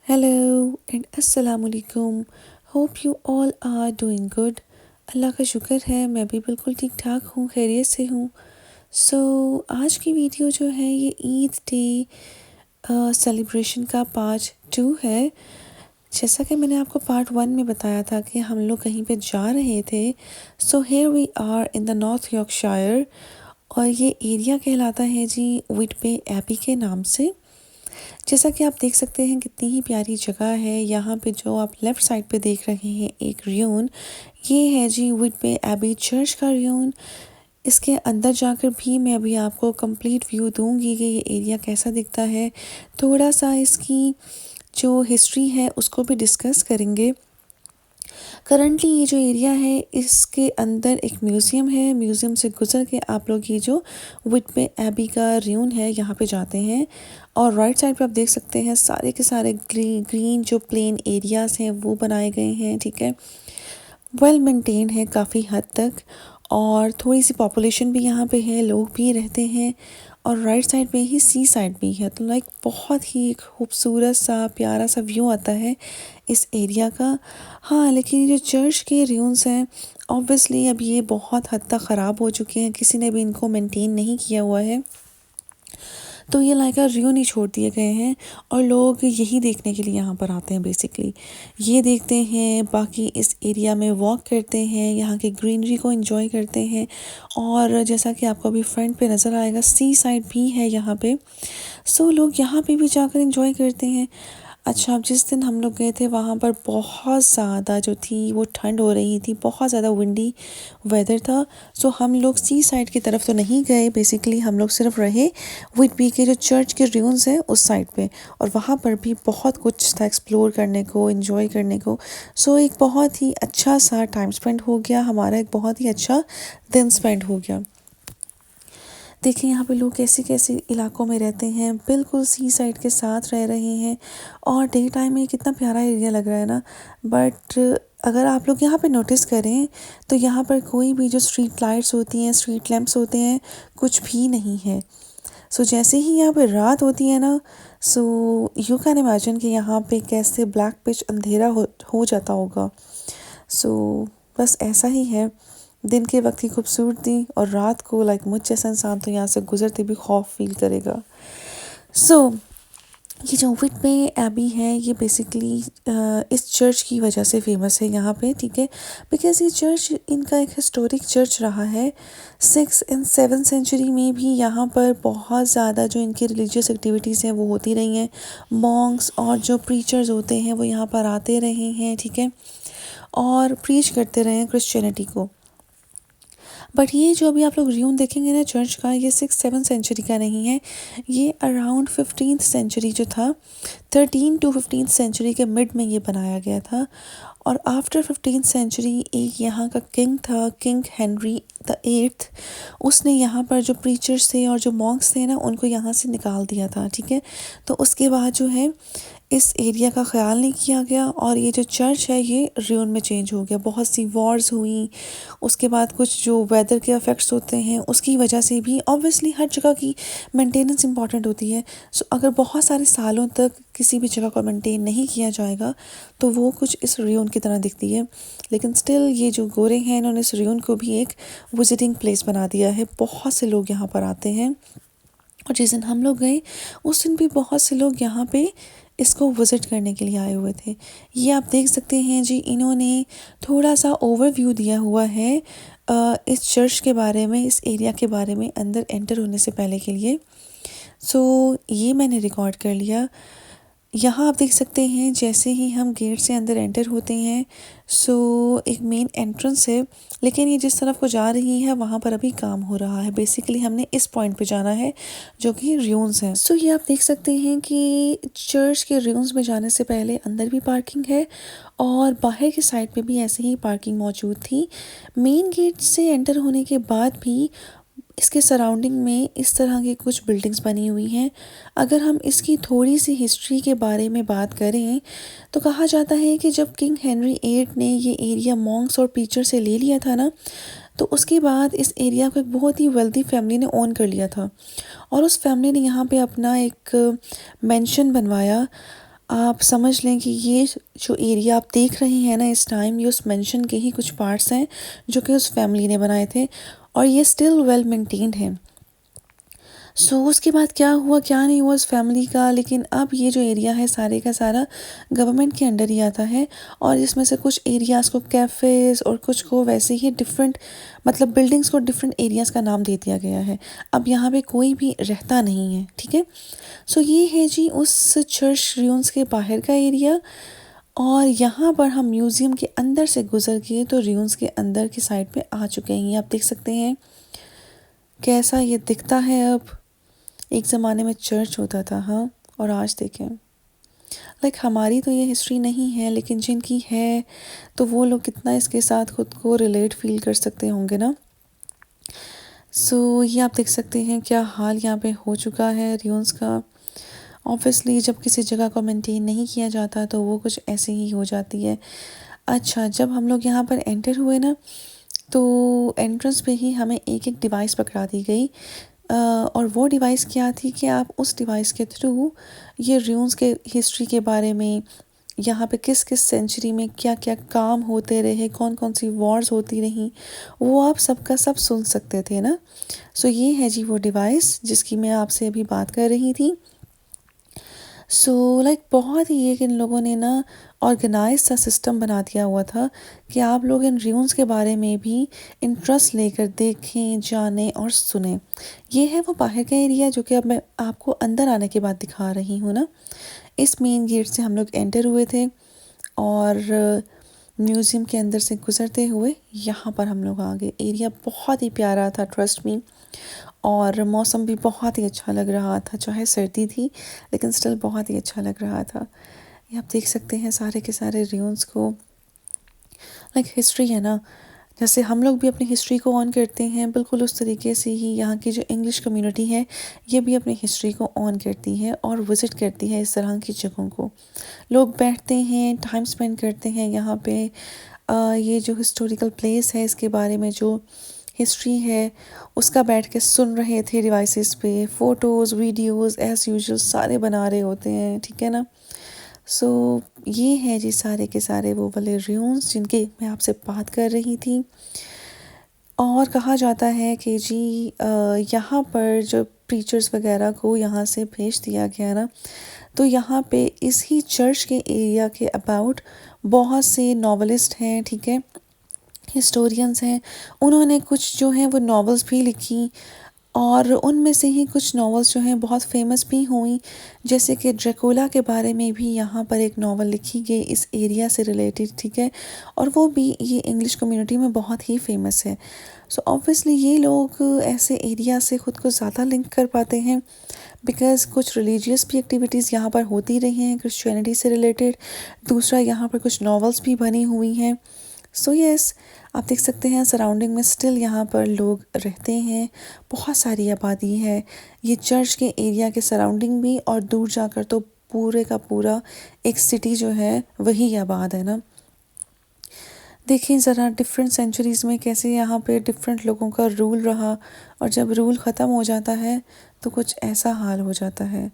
Hello and अस्सलाम वालेकुम। Hope you all are doing good. अल्लाह का शुक्र है मैं भी बिल्कुल ठीक ठाक हूँ, खैरियत से हूँ। सो आज की वीडियो जो है ये ईद डे सेलिब्रेशन का पार्ट 2 है। जैसा कि मैंने आपको पार्ट 1 में बताया था कि हम लोग कहीं पे जा रहे थे। So here we are in the North Yorkshire और ये एरिया कहलाता है जी व्हिटबे एबी के नाम से। जैसा कि आप देख सकते हैं कितनी ही प्यारी जगह है। यहाँ पे जो आप लेफ़्ट साइड पे देख रहे हैं एक रियून, ये है जी व्हिटबे एबी चर्च का रियून। इसके अंदर जाकर भी मैं अभी आपको कंप्लीट व्यू दूंगी कि ये एरिया कैसा दिखता है। थोड़ा सा इसकी जो हिस्ट्री है उसको भी डिस्कस करेंगे। करंटली ये जो एरिया है इसके अंदर एक म्यूज़ियम है। म्यूज़ियम से गुजर के आप लोग ये जो व्हिटबे एबी का रियून है यहाँ पे जाते हैं और राइट साइड पे आप देख सकते हैं सारे के सारे ग्रीन जो प्लेन एरियाज़ हैं वो बनाए गए हैं। ठीक है, वेल मेंटेन्ड है काफ़ी हद तक और थोड़ी सी पॉपुलेशन भी यहाँ पे है, लोग भी रहते हैं और राइट साइड पे ही सी साइड भी है। तो लाइक बहुत ही एक खूबसूरत सा प्यारा सा व्यू आता है इस एरिया का। हाँ, लेकिन ये जो चर्च के रूइंस हैं ऑब्वियसली अब ये बहुत हद तक ख़राब हो चुके हैं, किसी ने भी इनको मेंटेन नहीं किया हुआ है। तो ये लाइक रियून ही छोड़ दिए गए हैं और लोग यही देखने के लिए यहाँ पर आते हैं। बेसिकली ये देखते हैं, बाकी इस एरिया में वॉक करते हैं, यहाँ की ग्रीनरी को एंजॉय करते हैं और जैसा कि आपको अभी फ्रंट पे नज़र आएगा सी साइड भी है यहाँ पे। सो लोग यहाँ पे भी जाकर एंजॉय करते हैं। अच्छा, अब जिस दिन हम लोग गए थे वहाँ पर बहुत ज़्यादा जो थी वो ठंड हो रही थी, बहुत ज़्यादा विंडी वेदर था। सो हम लोग सी साइड की तरफ तो नहीं गए, बेसिकली हम लोग सिर्फ रहे व्हिटबी के जो चर्च के रूइंस हैं उस साइड पे और वहाँ पर भी बहुत कुछ था एक्सप्लोर करने को, एंजॉय करने को। सो एक बहुत ही अच्छा सा टाइम स्पेंड हो गया हमारा, एक बहुत ही अच्छा दिन स्पेंड हो गया। देखिए यहाँ पे लोग कैसे कैसे इलाकों में रहते हैं, बिल्कुल सी साइड के साथ रह रहे हैं और डे टाइम में कितना प्यारा एरिया लग रहा है ना। बट अगर आप लोग यहाँ पे नोटिस करें तो यहाँ पर कोई भी जो स्ट्रीट लाइट्स होती हैं, स्ट्रीट लैंप्स होते हैं, कुछ भी नहीं है। सो जैसे ही यहाँ पे रात होती है ना, सो यू कैन इमेजिन कि यहाँ पे कैसे ब्लैक पिच अंधेरा हो जाता होगा। सो बस ऐसा ही है, दिन के वक्त की खूबसूरती और रात को लाइक मुझ जैसा इंसान तो यहाँ से गुजरते भी खौफ फील करेगा। सो ये जो व्हिटबे एबी है ये बेसिकली इस चर्च की वजह से फेमस है यहाँ पे। ठीक है, बिकॉज ये चर्च इनका एक हिस्टोरिक चर्च रहा है। 6 एंड 7 सेंचुरी में भी यहाँ पर बहुत ज़्यादा जो इनकी रिलीजियस एक्टिविटीज़ हैं वो होती रही हैं। मॉन्क्स और जो प्रीचर्स होते हैं वो यहाँ पर आते रहे हैं। ठीक है, और प्रीच करते रहे हैं क्रिश्चियनिटी को। बट ये जो अभी आप लोग रियून देखेंगे ना चर्च का, ये 6-7 सेंचुरी का नहीं है, ये अराउंड 15th सेंचुरी जो था, 13 to 15th सेंचुरी के मिड में ये बनाया गया था। और आफ्टर 15th सेंचुरी एक यहाँ का किंग था, किंग हेनरी द 8th, उसने यहाँ पर जो प्रीचर्स थे और जो मॉन्क्स थे ना उनको यहाँ से निकाल दिया था। ठीक है, तो उसके बाद जो है इस एरिया का ख्याल नहीं किया गया और ये जो चर्च है ये रियून में चेंज हो गया। बहुत सी वॉर्स हुई, उसके बाद कुछ जो वेदर के इफ़ेक्ट्स होते हैं उसकी वजह से भी ऑब्वियसली हर जगह की मेंटेनेंस इंपॉर्टेंट होती है। सो अगर बहुत सारे सालों तक किसी भी जगह को मेंटेन नहीं किया जाएगा तो वो कुछ इस रियून की तरह दिखती है। लेकिन स्टिल ये जो गोरे हैं इन्होंने इस रियून को भी एक विजिटिंग प्लेस बना दिया है, बहुत से लोग यहाँ पर आते हैं। और जिस दिन हम लोग गए उस दिन भी बहुत से लोग यहाँ पे इसको विज़िट करने के लिए आए हुए थे। ये आप देख सकते हैं जी, इन्होंने थोड़ा सा ओवरव्यू दिया हुआ है इस चर्च के बारे में, इस एरिया के बारे में अंदर एंटर होने से पहले के लिए। सो ये मैंने रिकॉर्ड कर लिया। यहाँ आप देख सकते हैं जैसे ही हम गेट से अंदर एंटर होते हैं सो एक मेन एंट्रेंस है, लेकिन ये जिस तरफ को जा रही है वहाँ पर अभी काम हो रहा है। बेसिकली हमने इस पॉइंट पे जाना है जो कि रूइंस हैं। सो ये आप देख सकते हैं कि चर्च के रूइंस में जाने से पहले अंदर भी पार्किंग है और बाहर की साइड पे भी ऐसे ही पार्किंग मौजूद थी। मेन गेट से एंटर होने के बाद भी इसके सराउंडिंग में इस तरह की कुछ बिल्डिंग्स बनी हुई हैं। अगर हम इसकी थोड़ी सी हिस्ट्री के बारे में बात करें तो कहा जाता है कि जब किंग हेनरी 8 ने ये एरिया मॉन्क्स और प्रीचर से ले लिया था ना, तो उसके बाद इस एरिया को एक बहुत ही वेल्दी फैमिली ने ओन कर लिया था और उस फैमिली ने यहाँ पे अपना एक मेंशन बनवाया। आप समझ लें कि ये जो एरिया आप देख रहे हैं ना इस टाइम, ये उस मेंशन के ही कुछ पार्ट्स हैं जो कि उस फैमिली ने बनाए थे और ये स्टिल वेल मेंटेन्ड है। सो उसके बाद क्या हुआ क्या नहीं हुआ उस फैमिली का, लेकिन अब ये जो एरिया है सारे का सारा गवर्नमेंट के अंडर ही आता है और इसमें से कुछ एरियाज़ को कैफ़ेज़ और कुछ को वैसे ही डिफरेंट मतलब बिल्डिंग्स को डिफरेंट एरियाज़ का नाम दे दिया गया है। अब यहाँ पे कोई भी रहता नहीं है, ठीक है। सो ये है जी उस चर्च ruins के बाहर का एरिया और यहाँ पर हम म्यूज़ियम के अंदर से गुजर के तो ruins के अंदर की साइड पे आ चुके हैं। ये आप देख सकते हैं कैसा ये दिखता है अब। एक ज़माने में चर्च होता था, हाँ, और आज देखें। लाइक हमारी तो ये हिस्ट्री नहीं है, लेकिन जिनकी है तो वो लोग कितना इसके साथ खुद को रिलेट फील कर सकते होंगे ना। सो ये आप देख सकते हैं क्या हाल यहाँ पे हो चुका है रियून्स का। ऑब्वियसली जब किसी जगह को मेंटेन नहीं किया जाता तो वो कुछ ऐसे ही हो जाती है। अच्छा, जब हम लोग यहाँ पर एंटर हुए ना तो एंट्रेंस पे ही हमें एक एक डिवाइस पकड़ा दी गई और वो डिवाइस क्या थी कि आप उस डिवाइस के थ्रू ये रून्स के हिस्ट्री के बारे में, यहाँ पे किस किस सेंचुरी में क्या क्या काम होते रहे, कौन कौन सी वॉर्स होती रहीं, वो आप सबका सब सुन सकते थे ना। सो ये है जी वो डिवाइस जिसकी मैं आपसे अभी बात कर रही थी। लाइक बहुत ही एक इन लोगों ने ना ऑर्गेनाइज सा सिस्टम बना दिया हुआ था कि आप लोग इन रून्स के बारे में भी इंटरेस्ट लेकर देखें, जानें और सुने। ये है वो बाहर का एरिया जो कि अब मैं आपको अंदर आने के बाद दिखा रही हूँ ना। इस मेन गेट से हम लोग एंटर हुए थे और म्यूज़ियम के अंदर से गुजरते हुए यहाँ पर हम लोग आ गए। एरिया बहुत ही प्यारा था, ट्रस्ट मी, और मौसम भी बहुत ही अच्छा लग रहा था। चाहे सर्दी थी लेकिन स्टिल बहुत ही अच्छा लग रहा था। ये आप देख सकते हैं सारे के सारे रून्स को। लाइक हिस्ट्री है ना, जैसे हम लोग भी अपनी हिस्ट्री को ऑन करते हैं, बिल्कुल उस तरीके से ही यहाँ की जो इंग्लिश कम्युनिटी है ये भी अपनी हिस्ट्री को ऑन करती है और विज़िट करती है इस तरह की जगहों को। लोग बैठते हैं, टाइम स्पेंड करते हैं यहाँ पे। ये जो हिस्टोरिकल प्लेस है इसके बारे में जो हिस्ट्री है उसका बैठ के सुन रहे थे डिवाइसेस पे। फ़ोटोज़ वीडियोज़ एज़ यूजुअल सारे बना रहे होते हैं, ठीक है ना। ये है जी सारे के सारे वो वाले रून्स जिनकी मैं आपसे बात कर रही थी। और कहा जाता है कि जी यहाँ पर जो प्रीचर्स वगैरह को यहाँ से भेज दिया गया ना, तो यहाँ पे इस ही चर्च के एरिया के अबाउट बहुत से नॉवलिस्ट हैं, ठीक है, हिस्टोरियंस हैं। उन्होंने कुछ जो हैं वो नॉवेल्स भी लिखी और उनमें से ही कुछ नॉवेल्स जो हैं बहुत फेमस भी हुई, जैसे कि ड्रैकुला के बारे में भी यहाँ पर एक नॉवल लिखी गई इस एरिया से रिलेटेड, ठीक है, और वो भी ये इंग्लिश कम्युनिटी में बहुत ही फेमस है। ऑब्वियसली ये लोग ऐसे एरिया से ख़ुद को ज़्यादा लिंक कर पाते हैं बिकॉज़ कुछ रिलीजियस भी एक्टिविटीज़ यहाँ पर होती रही हैं क्रिश्चियनिटी से रिलेटेड। दूसरा यहाँ पर कुछ नॉवेल्स भी बनी हुई हैं। यस, आप देख सकते हैं सराउंडिंग में स्टिल यहाँ पर लोग रहते हैं, बहुत सारी आबादी है ये चर्च के एरिया के सराउंडिंग भी, और दूर जाकर तो पूरे का पूरा एक सिटी जो है वही आबाद है ना। देखिए ज़रा डिफरेंट सेंचुरीज़ में कैसे यहाँ पे डिफरेंट लोगों का रूल रहा और जब रूल ख़त्म हो जाता है तो कुछ ऐसा हाल हो जाता है।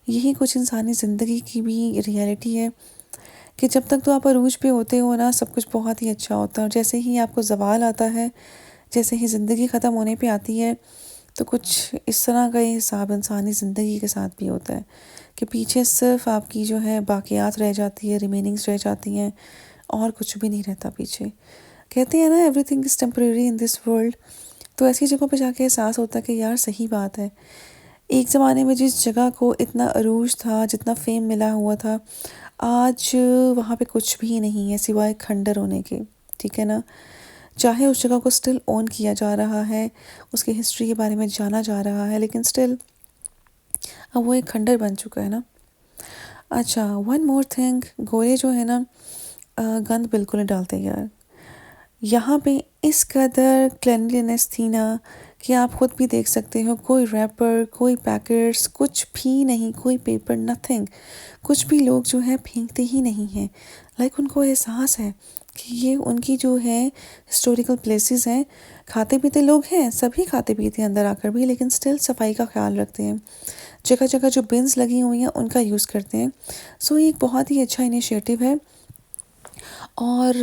यही कुछ इंसानी ज़िंदगी की भी रियलिटी है कि जब तक तो आप अरूज पे होते हो ना सब कुछ बहुत ही अच्छा होता है, और जैसे ही आपको ज़वाल आता है, जैसे ही ज़िंदगी ख़त्म होने पे आती है तो कुछ इस तरह का ये हिसाब इंसानी ज़िंदगी के साथ भी होता है कि पीछे सिर्फ आपकी जो है बाकियात रह जाती है, रिमेनिंग्स रह जाती हैं और कुछ भी नहीं रहता पीछे। कहते हैं ना everything is temporary in this world, तो ऐसी जगहों पे जाके एहसास होता है कि यार सही बात है। एक ज़माने में जिस जगह को इतना अरूज था, जितना फेम मिला हुआ था, आज वहाँ पे कुछ भी नहीं है सिवाय खंडर होने के, ठीक है ना। चाहे उस जगह को स्टिल ओन किया जा रहा है, उसकी हिस्ट्री के बारे में जाना जा रहा है, लेकिन स्टिल अब वो एक खंडर बन चुका है ना। अच्छा, वन मोर थिंग, गोरे जो है ना गंद बिल्कुल नहीं डालते यार। यहाँ पे इस कदर क्लिनलीनेस थी ना कि आप खुद भी देख सकते हो, कोई रैपर, कोई पैकेट्स, कुछ भी नहीं, कोई पेपर, नथिंग, कुछ भी लोग जो है फेंकते ही नहीं हैं। लाइक उनको एहसास है कि ये उनकी जो है हिस्टोरिकल प्लेसेस हैं। खाते पीते लोग हैं, सभी खाते पीते हैं अंदर आकर भी, लेकिन स्टिल सफाई का ख्याल रखते हैं। जगह जगह जो बिन्स लगी हुई हैं उनका यूज़ करते हैं। सो ये एक बहुत ही अच्छा इनिशिएटिव है और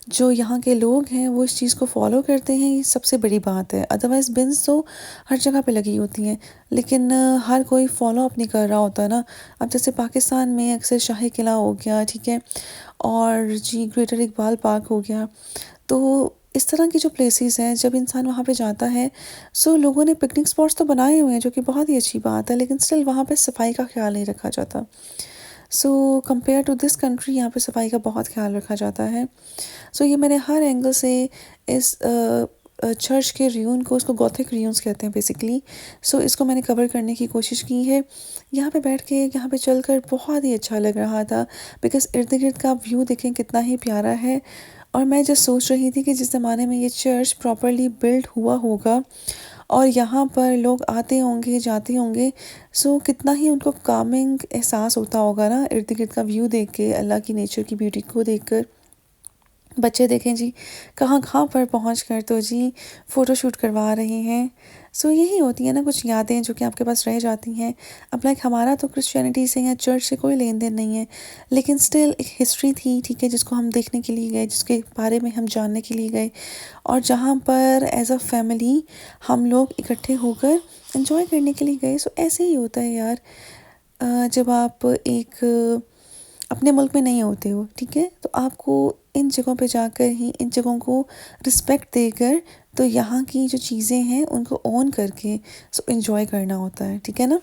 जो यहाँ के लोग हैं वो इस चीज़ को फॉलो करते हैं, ये सबसे बड़ी बात है। अदरवाइज़ बिन्स तो हर जगह पे लगी होती हैं, लेकिन हर कोई फॉलो अप नहीं कर रहा होता ना। अब जैसे पाकिस्तान में अक्सर शाही किला हो गया, ठीक है, और जी ग्रेटर इकबाल पार्क हो गया। तो इस तरह की जो प्लेसेस हैं, जब इंसान वहाँ पे जाता है, सो लोगों ने पिकनिक स्पॉट्स तो बनाए हुए हैं जो कि बहुत ही अच्छी बात है, लेकिन स्टिल वहाँ पे सफाई का ख्याल नहीं रखा जाता। So compare to this country यहाँ पे सफाई का बहुत ख्याल रखा जाता है। सो ये मैंने हर एंगल से इस चर्च के रियून को, उसको गॉथिक रियून्स कहते हैं बेसिकली, सो इसको मैंने कवर करने की कोशिश की है। यहाँ पे बैठ के, यहाँ पे चलकर बहुत ही अच्छा लग रहा था, बिकॉज़ इर्द गिर्द का व्यू देखें कितना ही प्यारा है। और मैं जस्ट सोच रही थी कि जिस ज़माने में ये चर्च प्रॉपरली बिल्ड हुआ होगा और यहाँ पर लोग आते होंगे, जाते होंगे, सो कितना ही उनको कामिंग एहसास होता होगा ना इर्द गिर्द का व्यू देख के, अल्लाह की नेचर की ब्यूटी को देखकर। बच्चे देखें जी कहाँ कहाँ पर पहुँच कर तो जी फ़ोटोशूट करवा रहे हैं। सो यही होती है ना कुछ यादें जो कि आपके पास रह जाती हैं। अब लाइक हमारा तो क्रिश्चियनिटी से या चर्च से कोई लेन देन नहीं है, लेकिन स्टिल एक हिस्ट्री थी, ठीक है, जिसको हम देखने के लिए गए, जिसके बारे में हम जानने के लिए गए, और जहाँ पर एज अ फैमिली हम लोग इकट्ठे होकर एंजॉय करने के लिए गए। सो ऐसे ही होता है यार। जब आप एक अपने मुल्क में नहीं होते हो, ठीक है, तो आपको इन जगहों पे जाकर ही, इन जगहों को रिस्पेक्ट देकर, तो यहाँ की जो चीज़ें हैं उनको ओन करके सो एंजॉय करना होता है, ठीक है ना।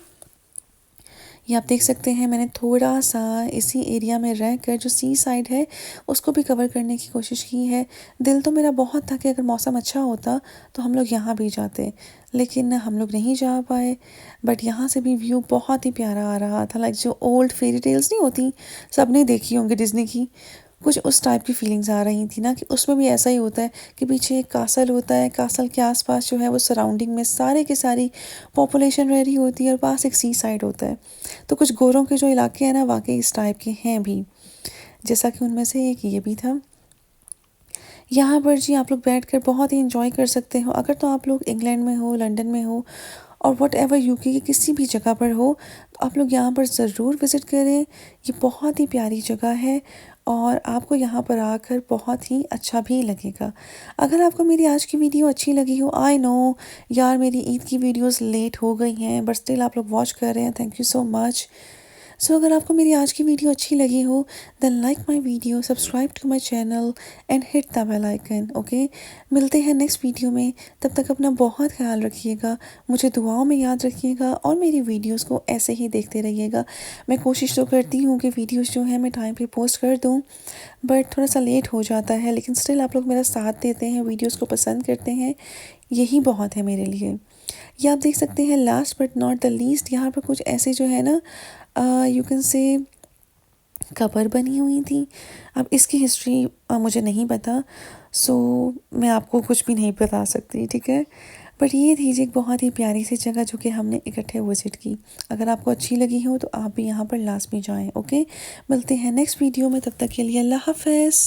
ये आप देख सकते हैं मैंने थोड़ा सा इसी एरिया में रहकर जो सी साइड है उसको भी कवर करने की कोशिश की है। दिल तो मेरा बहुत था कि अगर मौसम अच्छा होता तो हम लोग यहाँ भी जाते, लेकिन हम लोग नहीं जा पाए। बट यहाँ से भी व्यू बहुत ही प्यारा आ रहा था, लाइक जो ओल्ड फेरी टेल्स नहीं होती, सबने देखी होंगी डिज्नी की, कुछ उस टाइप की फीलिंग्स आ रही थी ना, कि उसमें भी ऐसा ही होता है कि पीछे एक कासल होता है, कासल के आसपास जो है वो सराउंडिंग में सारे के सारी पॉपुलेशन रह रही होती है और पास एक सी साइड होता है। तो कुछ गोरों के जो इलाके हैं ना वाकई इस टाइप के हैं भी, जैसा कि उनमें से एक ये भी था। यहाँ पर जी आप लोग बैठकर बहुत ही इंजॉय कर सकते हो। अगर तो आप लोग इंग्लैंड में हो, लंदन में हो, और वट एवर यूके की किसी भी जगह पर हो, तो आप लोग यहाँ पर ज़रूर विज़िट करें। ये बहुत ही प्यारी जगह है और आपको यहाँ पर आकर बहुत ही अच्छा भी लगेगा। अगर आपको मेरी आज की वीडियो अच्छी लगी हो, आई नो यार मेरी ईद की वीडियोस लेट हो गई हैं, बट स्टिल आप लोग वॉच कर रहे हैं, thank you so much. So अगर आपको मेरी आज की वीडियो अच्छी लगी हो, then like my video, subscribe to my channel and hit the bell icon. Okay, मिलते हैं नेक्स्ट वीडियो में। तब तक अपना बहुत ख्याल रखिएगा, मुझे दुआओं में याद रखिएगा और मेरी वीडियोस को ऐसे ही देखते रहिएगा। मैं कोशिश तो करती हूँ कि वीडियोस जो हैं मैं टाइम पे पोस्ट कर दूँ, बट थोड़ा सा लेट हो जाता है, लेकिन स्टिल आप लोग मेरा साथ देते हैं, वीडियोस को पसंद करते हैं, यही बहुत है मेरे लिए। ये आप देख सकते हैं last but not the least, यहाँ पर कुछ ऐसे जो है ना, यू कैन से कबर बनी हुई थी। अब इसकी हिस्ट्री मुझे नहीं पता, सो मैं आपको कुछ भी नहीं बता सकती, ठीक है। बट ये थी जी एक बहुत ही प्यारी सी जगह जो कि हमने इकट्ठे विजिट की। अगर आपको अच्छी लगी हो तो आप भी यहाँ पर लाजमी जाएं। ओके, मिलते हैं नेक्स्ट वीडियो में, तब तक के लिए अल्लाह हाफ़िज़।